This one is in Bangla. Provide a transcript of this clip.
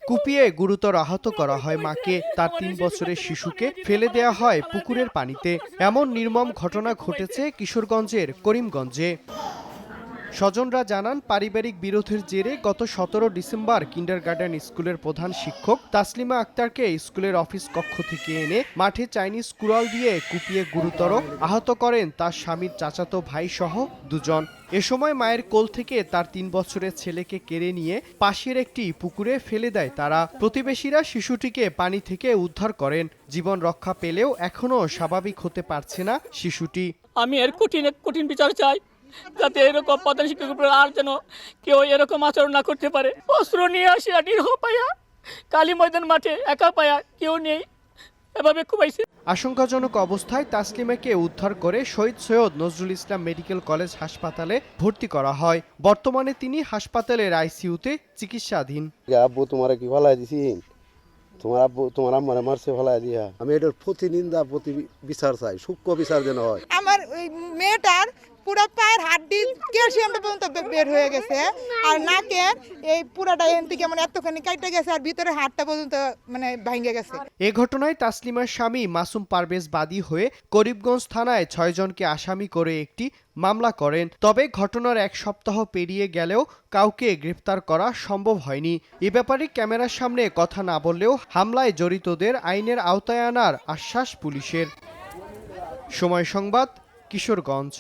কুপিয়ে গুরুতর আহত করা হয় মাকে, তার ৩ বছরের শিশুকে ফেলে দেয়া হয় পুকুরের পানিতে। এমন নির্মম ঘটনা ঘটেছে কিশোরগঞ্জের করিমগঞ্জে। স্বজনরা জানান, পারিবারিক বিরোধের জেরে গত ১৭ ডিসেম্বর কিন্ডারগার্টেন স্কুলের প্রধান শিক্ষক তাসলিমা আক্তারকে স্কুলের অফিস কক্ষ থেকে এনে মাঠে চাইনিজ কুড়াল দিয়ে কুপিয়ে গুরুতর আহত করেন তার স্বামীর চাচাতো ভাই সহ দুজন। এ সময় মায়ের কোল থেকে তার ৩ বছরের ছেলেকে কেড়ে নিয়ে পাশের একটি পুকুরে ফেলে দেয় তারা। প্রতিবেশীরা শিশুটিকে পানি থেকে উদ্ধার করেন। জীবন রক্ষা পেলেও এখনও স্বাভাবিক হতে পারছে না শিশুটি। আমি এর কঠিন বিচার চাই, যাতে এরকম প্রধান শিক্ষকের উপর আর যেন কেউ এরকম আচরণ না করতে পারে। অস্ত্র নিয়ে আসিয়া নিরহ পাইয়া কালী ময়দান মাঠে একা পাইয়া কেউ নেই, এভাবে কুপাইছে। আশঙ্কাজনক অবস্থায় তাসলিমাকে উদ্ধার করে শহীদ সৈয়দ নজরুল ইসলাম মেডিকেল কলেজ হাসপাতালে ভর্তি করা হয়। বর্তমানে তিনি হাসপাতালের আইসিইউতে চিকিৎসাধীন। আব্বু তোমার কি ভালাই দিছি, তোমার আব্বু তোমার আম্মারে মারছে ভালাই দিয়া। আমি এটার প্রতি নিন্দা প্রতি বিচার চাই, সূক্ষ্ম বিচার যেন হয়। আমার ওই মেয়েটার পুরো পায়ের হাড্ডি ক্যালসিয়ামটা পর্যন্ত বের হয়ে গেছে, আর নাকের এই পুরাটা এন থেকে মানে এতখানি কাইটে গেছে, আর ভিতরে হাড়টা পর্যন্ত মানে ভেঙে গেছে। এ ঘটনায় তাসলিমার স্বামী মাসুম পারভেজ বাদী হয়ে করিমগঞ্জ থানায় ৬ জনকে আসামি করে একটি মামলা করেন। তবে ঘটনার ১ সপ্তাহ পেরিয়ে গেলেও কাউকে গ্রেফতার করা সম্ভব হয়নি। এ ব্যাপারে ক্যামেরার সামনে কথা না বললেও হামলায় জড়িতদের আইনের আওতায় আনার আশ্বাস পুলিশের। সময় সংবাদ, কিশোরগঞ্জ।